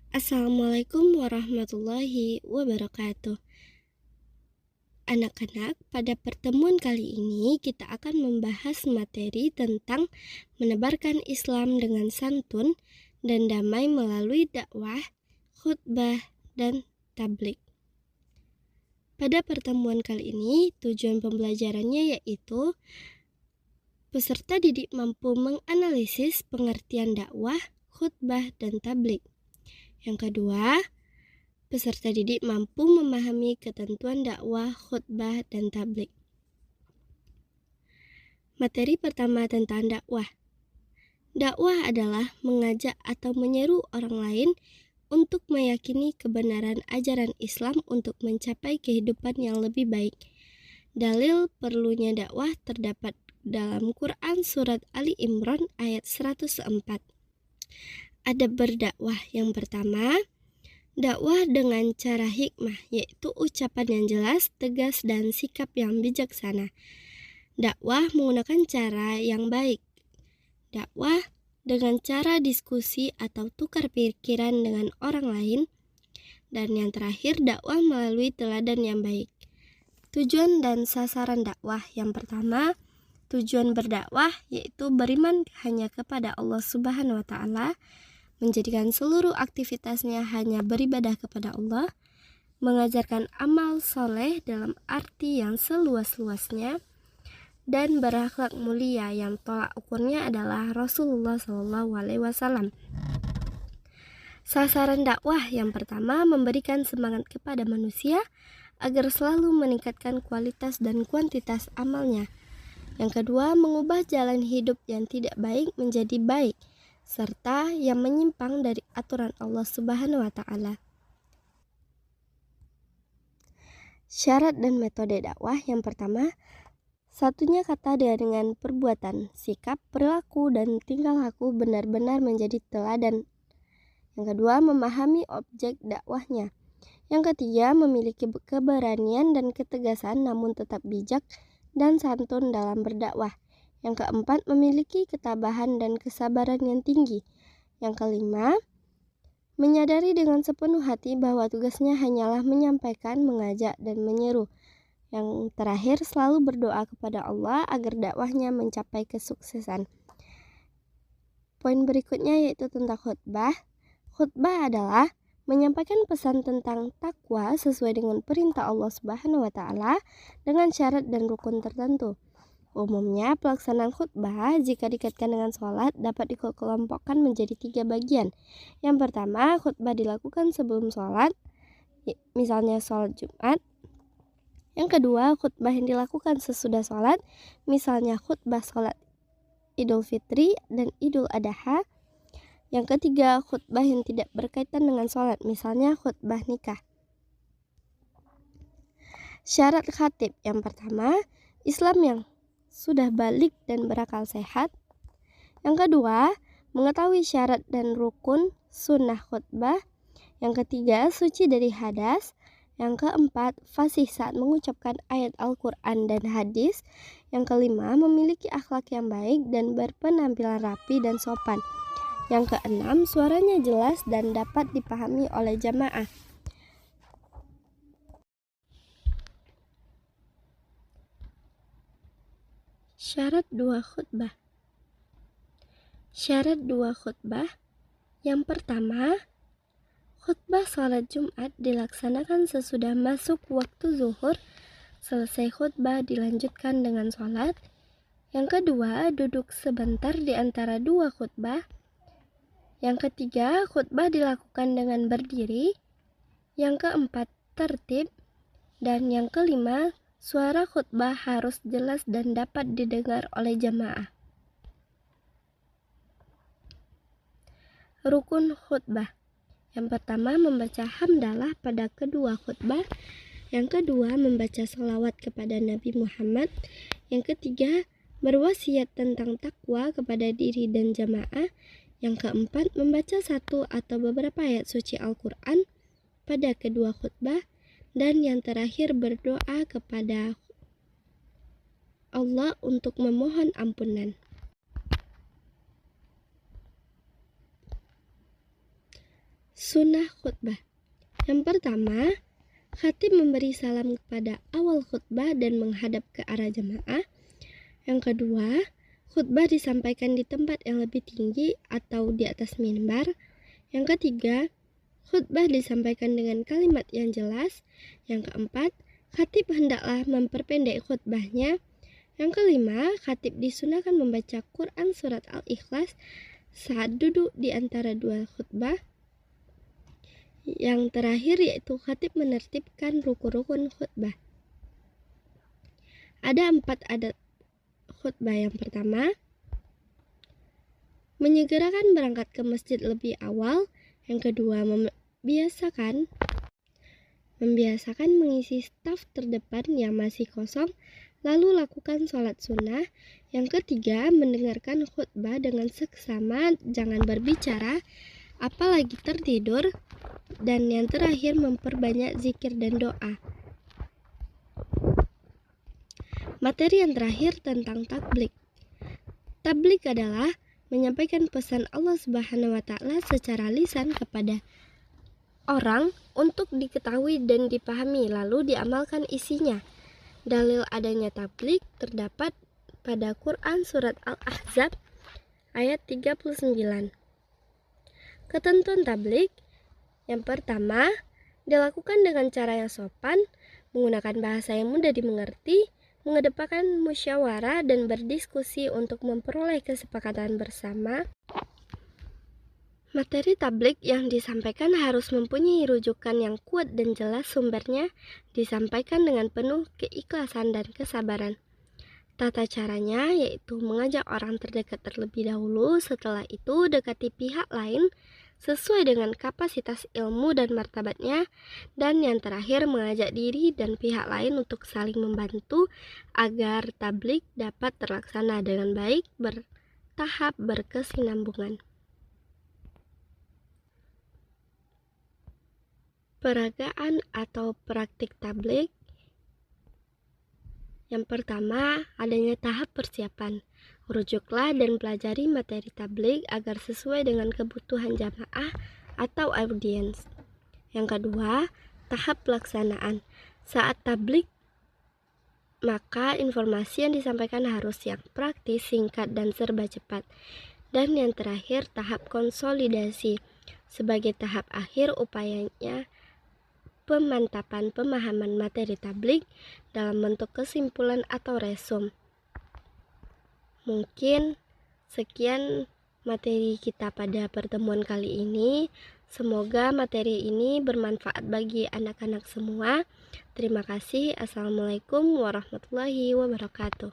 Assalamualaikum warahmatullahi wabarakatuh. Anak-anak, pada pertemuan kali ini kita akan membahas materi tentang menebarkan Islam dengan santun dan damai melalui dakwah, khutbah, dan tabligh. Pada pertemuan kali ini, tujuan pembelajarannya yaitu peserta didik mampu menganalisis pengertian dakwah, khutbah, dan tabligh. Yang kedua, peserta didik mampu memahami ketentuan dakwah, khutbah, dan tabligh. Materi pertama tentang dakwah. Dakwah adalah mengajak atau menyeru orang lain untuk meyakini kebenaran ajaran Islam untuk mencapai kehidupan yang lebih baik. Dalil perlunya dakwah terdapat dalam Quran Surat Ali Imran ayat 104. Adab berdakwah yang pertama, dakwah dengan cara hikmah, yaitu ucapan yang jelas, tegas, dan sikap yang bijaksana. Dakwah menggunakan cara yang baik. Dakwah dengan cara diskusi atau tukar pikiran dengan orang lain. Dan yang terakhir, dakwah melalui teladan yang baik. Tujuan dan sasaran dakwah yang pertama, tujuan berdakwah yaitu beriman hanya kepada Allah Subhanahu wa Ta'ala, menjadikan seluruh aktivitasnya hanya beribadah kepada Allah, mengajarkan amal soleh dalam arti yang seluas-luasnya, dan berakhlak mulia yang tolak ukurnya adalah Rasulullah SAW. Sasaran dakwah yang pertama, memberikan semangat kepada manusia agar selalu meningkatkan kualitas dan kuantitas amalnya. Yang kedua, mengubah jalan hidup yang tidak baik menjadi baik, serta yang menyimpang dari aturan Allah Subhanahu wa Ta'ala. Syarat dan metode dakwah yang pertama, satunya kata dengan perbuatan, sikap, perilaku, dan tingkah laku benar-benar menjadi teladan. Yang kedua, memahami objek dakwahnya. Yang ketiga, memiliki keberanian dan ketegasan namun tetap bijak dan santun dalam berdakwah. Yang keempat, memiliki ketabahan dan kesabaran yang tinggi. Yang kelima, menyadari dengan sepenuh hati bahwa tugasnya hanyalah menyampaikan, mengajak, dan menyeru. Yang terakhir, selalu berdoa kepada Allah agar dakwahnya mencapai kesuksesan. Poin berikutnya yaitu tentang khutbah. Khutbah adalah menyampaikan pesan tentang takwa sesuai dengan perintah Allah Subhanahu wa Ta'ala dengan syarat dan rukun tertentu. Umumnya, pelaksanaan khutbah jika dikaitkan dengan sholat dapat dikelompokkan menjadi 3 bagian. Yang pertama, khutbah dilakukan sebelum sholat, misalnya sholat Jumat. Yang kedua, khutbah yang dilakukan sesudah sholat, misalnya khutbah sholat Idul Fitri dan Idul Adha. Yang ketiga, khutbah yang tidak berkaitan dengan sholat, misalnya khutbah nikah. Syarat khatib yang pertama, Islam yang sudah balik dan berakal sehat. Yang kedua, mengetahui syarat dan rukun sunnah khutbah. Yang ketiga, suci dari hadas. Yang keempat, fasih saat mengucapkan ayat Al-Quran dan hadis. Yang kelima, memiliki akhlak yang baik dan berpenampilan rapi dan sopan. Yang keenam, suaranya jelas dan dapat dipahami oleh jamaah. Syarat 2 khutbah. Syarat 2 khutbah. Yang pertama, khutbah sholat Jumat dilaksanakan sesudah masuk waktu zuhur. Selesai khutbah dilanjutkan dengan sholat. Yang kedua, duduk sebentar di antara 2 khutbah. Yang ketiga, khutbah dilakukan dengan berdiri. Yang keempat, tertib. Dan yang kelima, suara khutbah harus jelas dan dapat didengar oleh jamaah. Rukun khutbah. Yang pertama, membaca hamdalah pada kedua khutbah. Yang kedua, membaca salawat kepada Nabi Muhammad. Yang ketiga, berwasiat tentang takwa kepada diri dan jamaah. Yang keempat, membaca satu atau beberapa ayat suci Al-Quran pada kedua khutbah. Dan yang terakhir, berdoa kepada Allah untuk memohon ampunan. Sunnah khutbah. Yang pertama, khatib memberi salam kepada awal khutbah dan menghadap ke arah jamaah. Yang kedua, khutbah disampaikan di tempat yang lebih tinggi atau di atas mimbar. Yang ketiga, khutbah disampaikan dengan kalimat yang jelas. Yang keempat, khatib hendaklah memperpendek khutbahnya. Yang kelima, khatib disunahkan membaca Quran surat Al-Ikhlas saat duduk di antara dua khutbah. Yang terakhir yaitu khatib menertibkan rukun-rukun khutbah. Ada 4 adat khutbah. Yang pertama, menyegerakan berangkat ke masjid lebih awal. Yang kedua, membiasakan mengisi staf terdepan yang masih kosong, lalu lakukan sholat sunnah. Yang ketiga, mendengarkan khutbah dengan seksama, jangan berbicara, apalagi tertidur. Dan yang terakhir, memperbanyak zikir dan doa. Materi yang terakhir tentang tabligh. Tabligh adalah menyampaikan pesan Allah Subhanahu wa Ta'ala secara lisan kepada orang untuk diketahui dan dipahami, lalu diamalkan isinya. Dalil adanya tabligh terdapat pada Quran surat Al-Ahzab ayat 39. Ketentuan tabligh. Yang pertama, dilakukan dengan cara yang sopan, menggunakan bahasa yang mudah dimengerti, mengedepankan musyawarah dan berdiskusi untuk memperoleh kesepakatan bersama. Materi tabligh yang disampaikan harus mempunyai rujukan yang kuat dan jelas sumbernya, disampaikan dengan penuh keikhlasan dan kesabaran. Tata caranya yaitu mengajak orang terdekat terlebih dahulu, setelah itu dekati pihak lain sesuai dengan kapasitas ilmu dan martabatnya, dan yang terakhir mengajak diri dan pihak lain untuk saling membantu agar tabligh dapat terlaksana dengan baik, bertahap, berkesinambungan. Peragaan atau praktik tabligh. Yang pertama, adanya tahap persiapan. Rujuklah dan pelajari materi tabligh agar sesuai dengan kebutuhan jamaah atau audiens. Yang kedua, tahap pelaksanaan. Saat tabligh, maka informasi yang disampaikan harus yang praktis, singkat, dan serba cepat. Dan yang terakhir, tahap konsolidasi. Sebagai tahap akhir, upayanya pemantapan pemahaman materi tabligh dalam bentuk kesimpulan atau resum. Mungkin sekian materi kita pada pertemuan kali ini. Semoga materi ini bermanfaat bagi anak-anak semua. Terima kasih. Assalamualaikum warahmatullahi wabarakatuh.